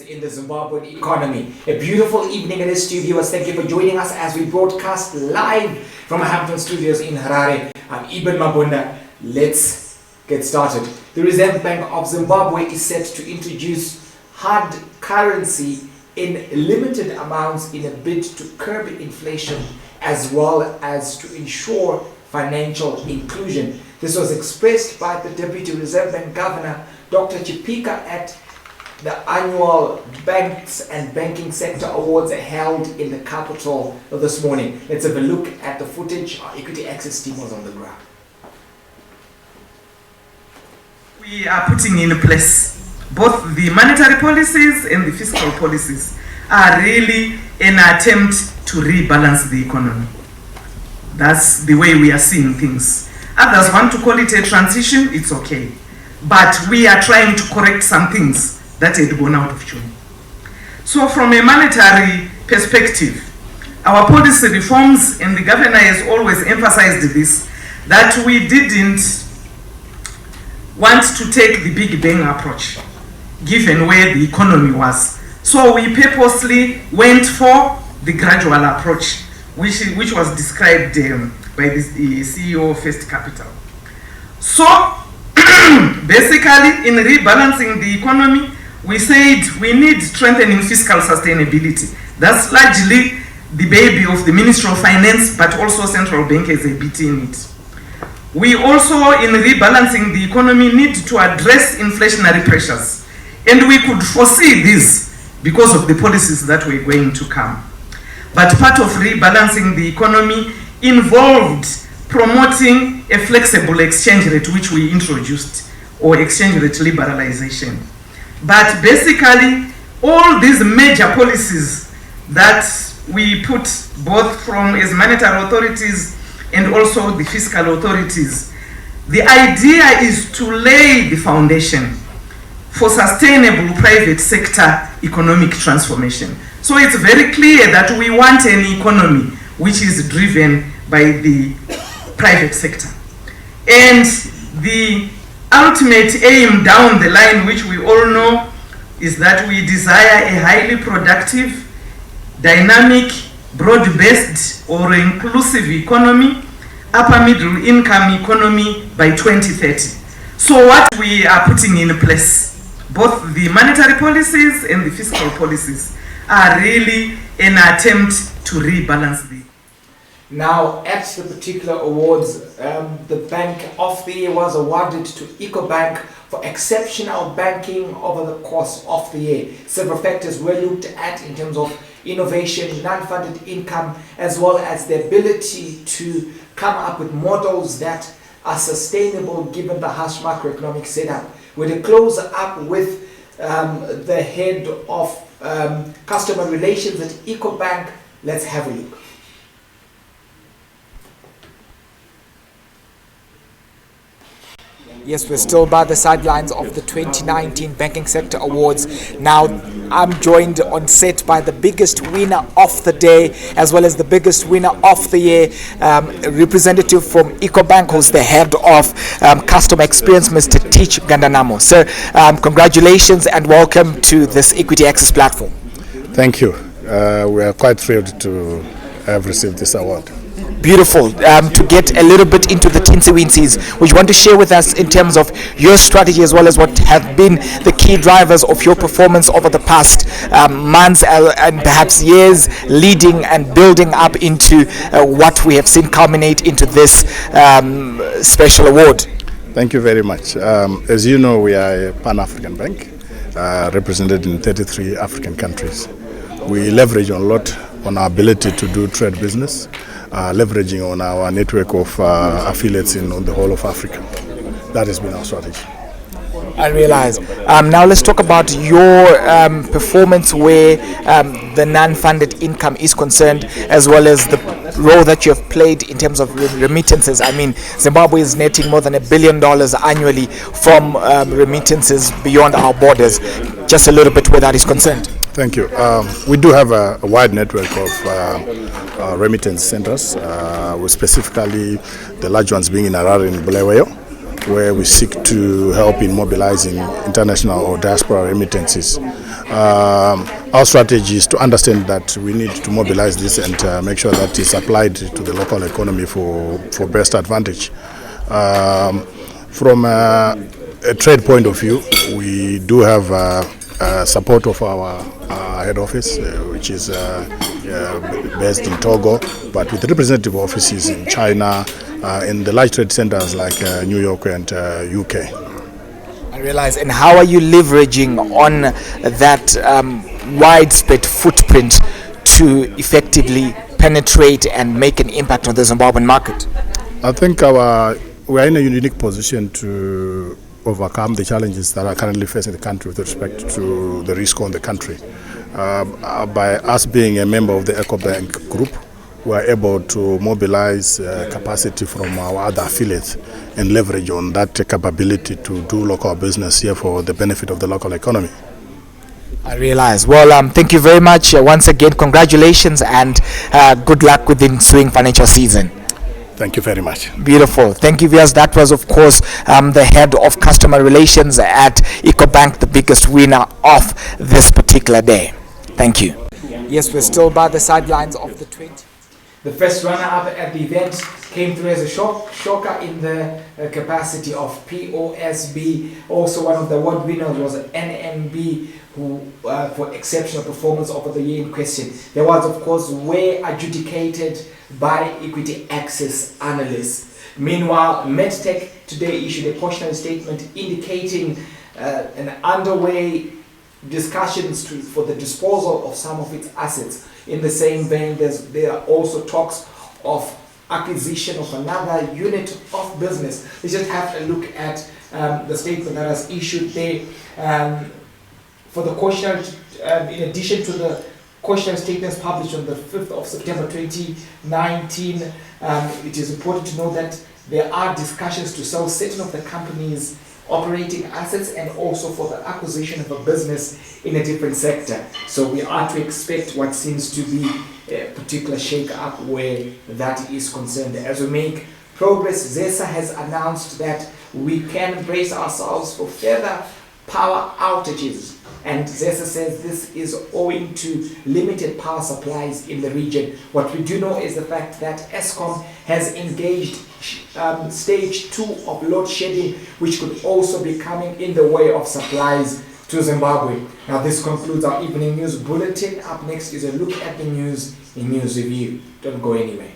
In the Zimbabwean economy. A beautiful evening it is to you viewers. Thank you for joining us as we broadcast live from Hampton Studios in Harare. I'm Eben Mabunda. Let's get started. The Reserve Bank of Zimbabwe is set to introduce hard currency in limited amounts in a bid to curb inflation as well as to ensure financial inclusion. This was expressed by the Deputy Reserve Bank Governor, Dr. Chipika, at the annual Banks and Banking Sector Awards held in the capital this morning. Let's have a look at the footage. Our Equity Access team was on the ground. We are putting in place both the monetary policies and the fiscal policies are really an attempt to rebalance the economy. That's the way we are seeing things. Others want to call it a transition, it's okay. But we are trying to correct some things that had gone out of tune. So from a monetary perspective, our policy reforms, and the governor has always emphasized this, that we didn't want to take the big bang approach, given where the economy was. So we purposely went for the gradual approach, which was described by the CEO of First Capital. So basically, in rebalancing the economy, we said we need strengthening fiscal sustainability. That's largely the baby of the Ministry of Finance, but also central bank has a bit in it. We also, in rebalancing the economy, need to address inflationary pressures. And we could foresee this because of the policies that were going to come. But part of rebalancing the economy involved promoting a flexible exchange rate, which we introduced, or exchange rate liberalization. But basically, all these major policies that we put both from as monetary authorities and also the fiscal authorities, the idea is to lay the foundation for sustainable private sector economic transformation. So it's very clear that we want an economy which is driven by the private sector. And the ultimate aim down the line, which we all know, is that we desire a highly productive, dynamic, broad-based or inclusive economy, upper middle income economy by 2030. So what we are putting in place, both the monetary policies and the fiscal policies, are really an attempt to rebalance the. Now, at the particular awards, the Bank of the Year was awarded to EcoBank for exceptional banking over the course of the year. Several factors were looked at in terms of innovation, non-funded income, as well as the ability to come up with models that are sustainable given the harsh macroeconomic setup. We're to close up with the head of customer relations at EcoBank. Let's have a look. Yes, we're still by the sidelines of the 2019 Banking Sector Awards. Now, I'm joined on set by the biggest winner of the day, as well as the biggest winner of the year, representative from EcoBank, who's the head of customer experience, Mr. Teach Gandanamo. Sir, congratulations and welcome to this Equity Access platform. Thank you. We are quite thrilled to have received this award. Beautiful. To get a little bit into the teensy-weенsies, which you want to share with us in terms of your strategy as well as what have been the key drivers of your performance over the past months and perhaps years, leading and building up into what we have seen culminate into this special award. Thank you very much. As you know, we are a Pan-African bank represented in 33 African countries. We leverage a lot on our ability to do trade business, leveraging on our network of affiliates in on the whole of Africa. That has been our strategy. I realize. Now let's talk about your performance where the non-funded income is concerned, as well as the role that you have played in terms of remittances. I mean, Zimbabwe is netting more than $1 billion annually from remittances beyond our borders. Just a little bit where that is concerned. Thank you. We do have a wide network of remittance centers, with specifically the large ones being in Harare and Bulawayo. where we seek to help in mobilizing international or diaspora remittances. Our strategy is to understand that we need to mobilize this and make sure that it's applied to the local economy for best advantage. From a trade point of view, we do have support of our head office, which is based in Togo, but with representative offices in China, in the large trade centers like New York and UK. I realize. And how are you leveraging on that widespread footprint to effectively penetrate and make an impact on the Zimbabwean market? I think we are in a unique position to overcome the challenges that are currently facing the country with respect to the risk on the country. By us being a member of the EcoBank group, we are able to mobilize capacity from our other affiliates and leverage on that capability to do local business here for the benefit of the local economy. I realize. Well, thank you very much. Once again, congratulations and good luck with the ensuing financial season. Thank you very much. Beautiful. Thank you, viewers. That was, of course, the head of customer relations at EcoBank, the biggest winner of this particular day. Thank you. Yes, we're still by the sidelines of the 20. The first runner-up at the event came through as a shocker in the capacity of POSB. Also, one of the award winners was NMB, who for exceptional performance over the year in question. There was, of course, way adjudicated by Equity Access analysts. Meanwhile, Medtech today issued a cautionary statement indicating an underway discussions for the disposal of some of its assets. In the same vein, there are also talks of acquisition of another unit of business. Let's just have a look at the statement that was issued there for the cautionary, in addition to the cautionary statements published on the 5th of September 2019. It is important to know that there are discussions to sell certain of the company's operating assets and also for the acquisition of a business in a different sector. So we are to expect what seems to be a particular shake-up where that is concerned. As we make progress, ZESA has announced that we can brace ourselves for further power outages. And ZESA says this is owing to limited power supplies in the region. What we do know is the fact that Eskom has engaged stage 2 of load shedding, which could also be coming in the way of supplies to Zimbabwe. Now this concludes our evening news bulletin. Up next is a look at the news in News Review. Don't go anywhere.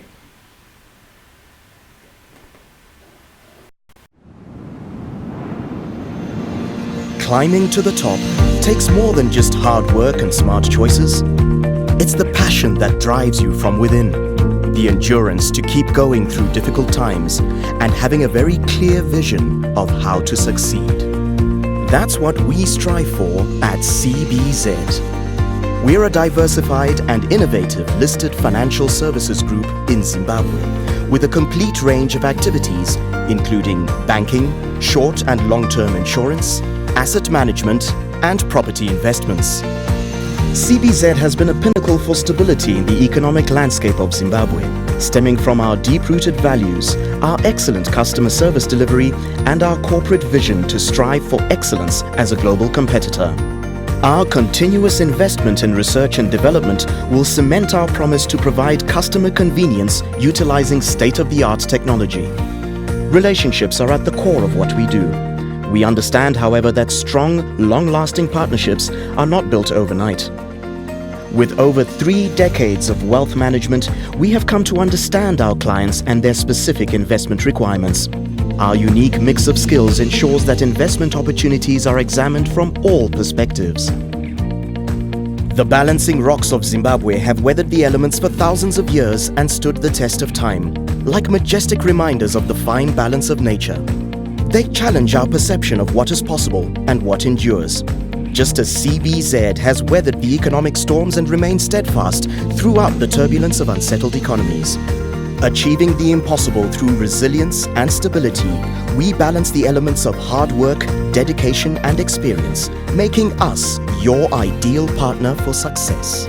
Climbing to the top takes more than just hard work and smart choices. It's the passion that drives you from within, the endurance to keep going through difficult times, and having a very clear vision of how to succeed. That's what we strive for at CBZ. We're a diversified and innovative listed financial services group in Zimbabwe with a complete range of activities including banking, short and long-term insurance, asset management, and property investments. CBZ has been a pinnacle for stability in the economic landscape of Zimbabwe, stemming from our deep-rooted values, our excellent customer service delivery, and our corporate vision to strive for excellence as a global competitor. Our continuous investment in research and development will cement our promise to provide customer convenience utilizing state-of-the-art technology. Relationships are at the core of what we do. We understand, however, that strong, long-lasting partnerships are not built overnight. With over 3 decades of wealth management, we have come to understand our clients and their specific investment requirements. Our unique mix of skills ensures that investment opportunities are examined from all perspectives. The balancing rocks of Zimbabwe have weathered the elements for thousands of years and stood the test of time, like majestic reminders of the fine balance of nature. They challenge our perception of what is possible and what endures. Just as CBZ has weathered the economic storms and remained steadfast throughout the turbulence of unsettled economies. Achieving the impossible through resilience and stability, we balance the elements of hard work, dedication, and experience, making us your ideal partner for success.